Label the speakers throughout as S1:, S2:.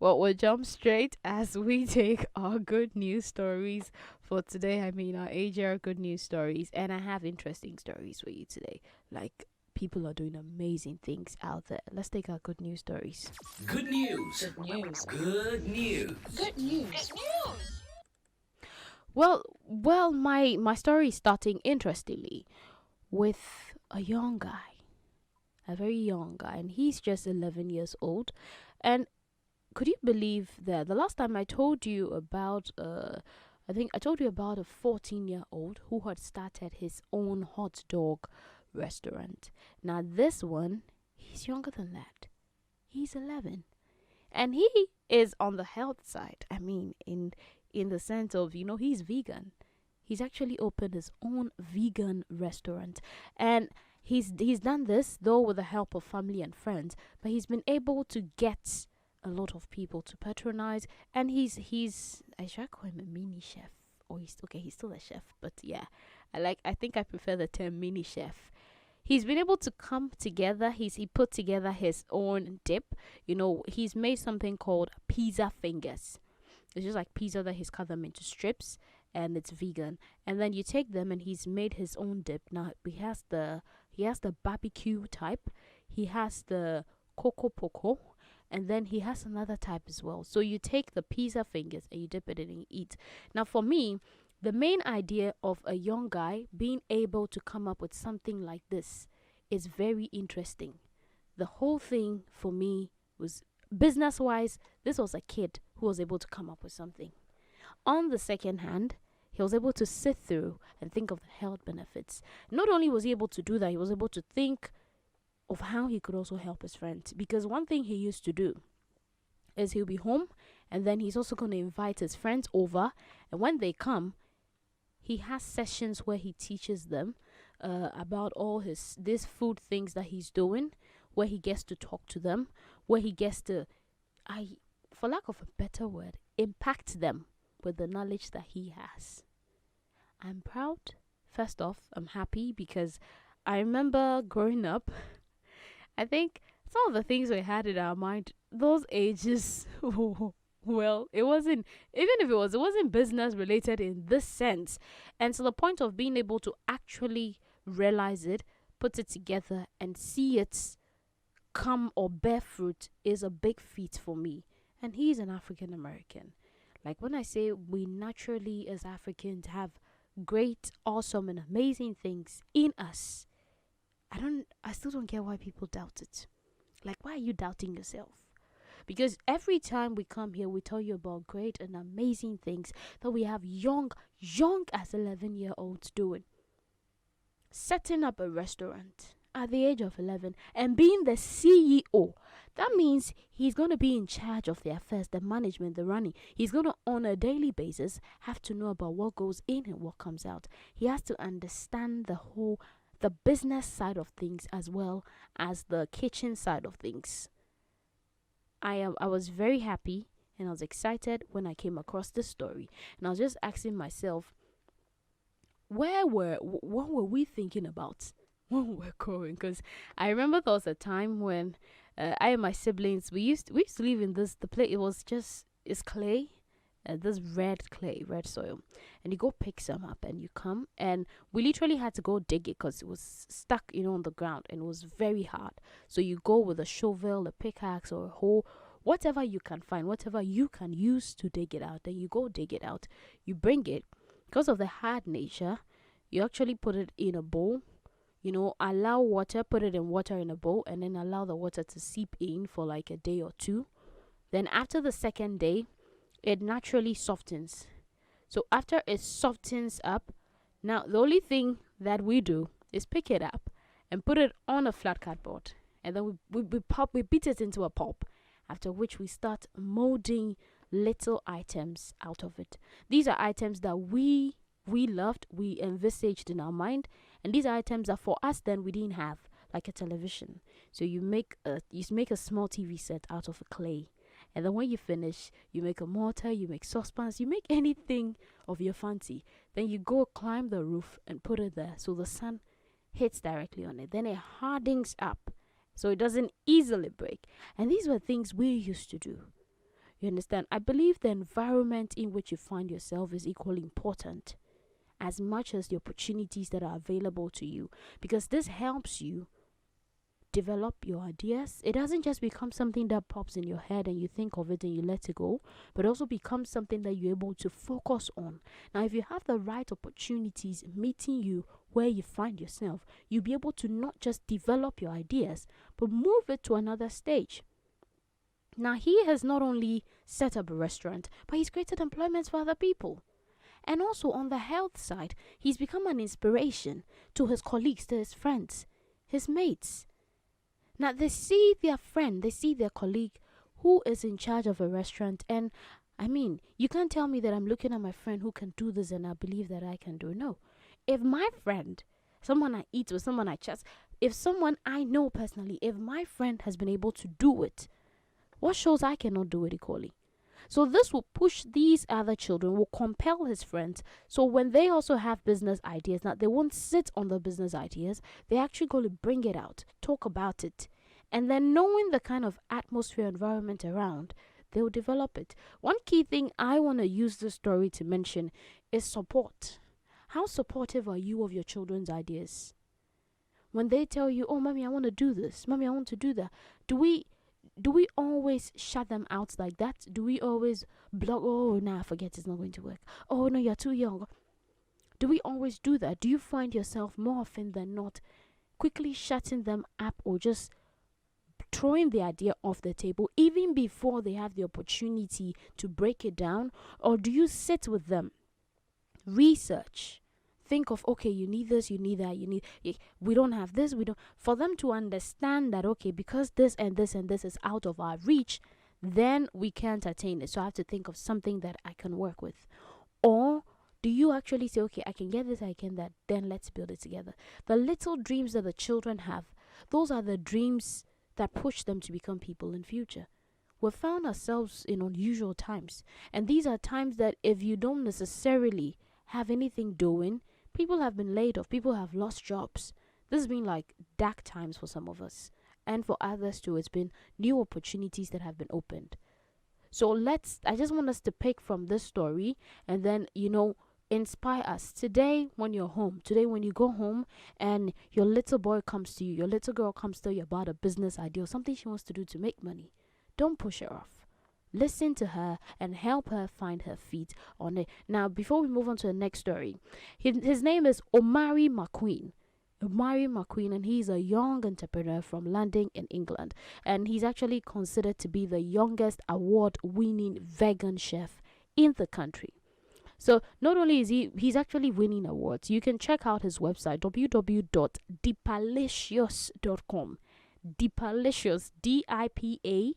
S1: Well, we'll jump straight as we take our good news stories for today. I mean, our AJR good news stories. And I have interesting stories for you today. Like, people are doing amazing things out there. Let's take our good news stories.
S2: Good news.
S3: Good news.
S2: Good news.
S3: Good news.
S1: Well, my story is starting interestingly with a young guy, a very young guy, and he's just 11 years old. And could you believe that the last time I told you about I think I told you about a 14-year-old who had started his own hot dog restaurant. Now this one, he's younger than that. He's 11. And he is on the health side. I mean, in the sense of, he's vegan. He's actually opened his own vegan restaurant. And he's done this though with the help of family and friends, but he's been able to get a lot of people to patronize. And he's I should call him a mini chef, or he's okay, he's still a chef, but yeah, I think I prefer the term mini chef. He's been able to come together. He put together his own dip. He's made something called pizza fingers. It's just like pizza that he's cut them into strips, and it's vegan. And then you take them, and he's made his own dip. Now he has the barbecue type, he has the coco poco, and then he has another type as well. So you take the pizza fingers and you dip it in and you eat. Now for me, the main idea of a young guy being able to come up with something like this is very interesting. The whole thing for me was, business wise, this was a kid who was able to come up with something. On the second hand, he was able to sit through and think of the health benefits. Not only was he able to do that, he was able to think of how he could also help his friends. Because one thing he used to do is he'll be home, and then he's also going to invite his friends over. And when they come, he has sessions where he teaches them about all these food things that he's doing, where he gets to talk to them, where he gets to, for lack of a better word, impact them with the knowledge that he has. I'm proud. First off, I'm happy because I remember growing up, I think some of the things we had in our mind, those ages, well, it wasn't, even if it wasn't business related in this sense. And to the point of being able to actually realize it, put it together, and see it come or bear fruit is a big feat for me. And he's an African American. Like when I say we naturally as Africans have great, awesome, and amazing things in us, I still don't get why people doubt it. Like, why are you doubting yourself? Because every time we come here, we tell you about great and amazing things that we have young as 11-year-olds doing. Setting up a restaurant at the age of 11 and being the CEO. That means he's going to be in charge of the affairs, the management, the running. He's going to, on a daily basis, have to know about what goes in and what comes out. He has to understand the business side of things as well as the kitchen side of things. I was very happy and I was excited when I came across this story, and I was just asking myself, what were we thinking about when we were growing? Because I remember there was a time when I and my siblings, we used to live in the place. It's clay, this red clay, red soil, and you go pick some up and you come, and we literally had to go dig it because it was stuck, on the ground, and it was very hard. So you go with a shovel, a pickaxe, or a hoe, whatever you can find, whatever you can use to dig it out. Then you go dig it out, you bring it. Because of the hard nature, you actually put it in a bowl, allow water, put it in water in a bowl, and then allow the water to seep in for like a day or two. Then after the second day, it naturally softens. So after it softens up, now the only thing that we do is pick it up and put it on a flat cardboard, and then we beat it into a pulp. After which we start molding little items out of it. These are items that we loved, we envisaged in our mind, and these are items that for us then we didn't have, like a television. So you make a small TV set out of a clay. And then when you finish, you make a mortar, you make saucepans, you make anything of your fancy. Then you go climb the roof and put it there so the sun hits directly on it. Then it hardens up so it doesn't easily break. And these were things we used to do. You understand? I believe the environment in which you find yourself is equally important as much as the opportunities that are available to you, because this helps you develop your ideas. It doesn't just become something that pops in your head and you think of it and you let it go, but also becomes something that you're able to focus on. Now, if you have the right opportunities meeting you where you find yourself, you'll be able to not just develop your ideas, but move it to another stage. Now, he has not only set up a restaurant, but he's created employment for other people. And also on the health side, he's become an inspiration to his colleagues, to his friends, his mates. Now they see their friend, they see their colleague who is in charge of a restaurant, and I mean, you can't tell me that I'm looking at my friend who can do this and I believe that I can do it. No. If my friend, someone I eat with, someone I trust, if someone I know personally, if my friend has been able to do it, what shows I cannot do it equally? So this will push these other children, will compel his friends. So when they also have business ideas, now they won't sit on the business ideas. They're actually going to bring it out, talk about it. And then knowing the kind of atmosphere, environment around, they'll develop it. One key thing I want to use this story to mention is support. How supportive are you of your children's ideas? When they tell you, oh, mommy, I want to do this. Mommy, I want to do that. Do we always shut them out like that? Do we always block, oh, nah, forget, it's not going to work. Oh, no, you're too young. Do we always do that? Do you find yourself more often than not quickly shutting them up or just throwing the idea off the table even before they have the opportunity to break it down? Or do you sit with them, research, think of, okay, you need this, you need that, we don't have this, we don't, for them to understand that, okay, because this and this and this is out of our reach, then we can't attain it, so I have to think of something that I can work with? Or do you actually say, okay, I can get this, I can that, then let's build it together? The little dreams that the children have, those are the dreams that push them to become people in future. We've found ourselves in unusual times, and these are times that if you don't necessarily have anything doing, people have been laid off, people have lost jobs. This has been like dark times for some of us, and for others too. It's been new opportunities that have been opened. So I just want us to pick from this story and then, inspire us. Today when you're home, today when you go home and your little boy comes to you, your little girl comes to you about a business idea or something she wants to do to make money, don't push her off. Listen to her and help her find her feet on it. Now, before we move on to the next story, his name is Omari McQueen. Omari McQueen, and he's a young entrepreneur from London in England. And he's actually considered to be the youngest award-winning vegan chef in the country. So not only is he's actually winning awards, you can check out his website, www.dipalicious.com. Dipalicious, DIPALICIOUS,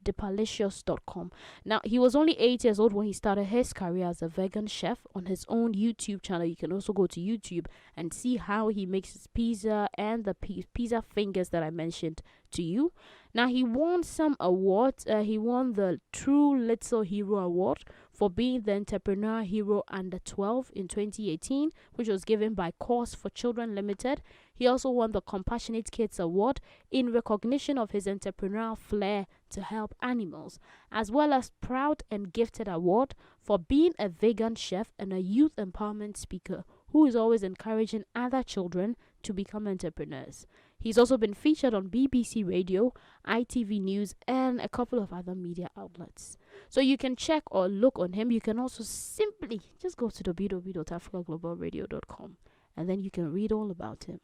S1: Dipalicious.com. Now, he was only 8 years old when he started his career as a vegan chef on his own YouTube channel. You can also go to YouTube and see how he makes his pizza and the pizza fingers that I mentioned to you. Now, he won some awards. He won the True Little Hero Award for being the Entrepreneur Hero Under 12 in 2018, which was given by Cause for Children Limited. He also won the Compassionate Kids Award in recognition of his entrepreneurial flair to help animals, as well as Proud and Gifted Award for being a vegan chef and a youth empowerment speaker who is always encouraging other children to become entrepreneurs. He's also been featured on BBC Radio, ITV News, and a couple of other media outlets. So you can check or look on him. You can also simply just go to www.africaglobalradio.com and then you can read all about him.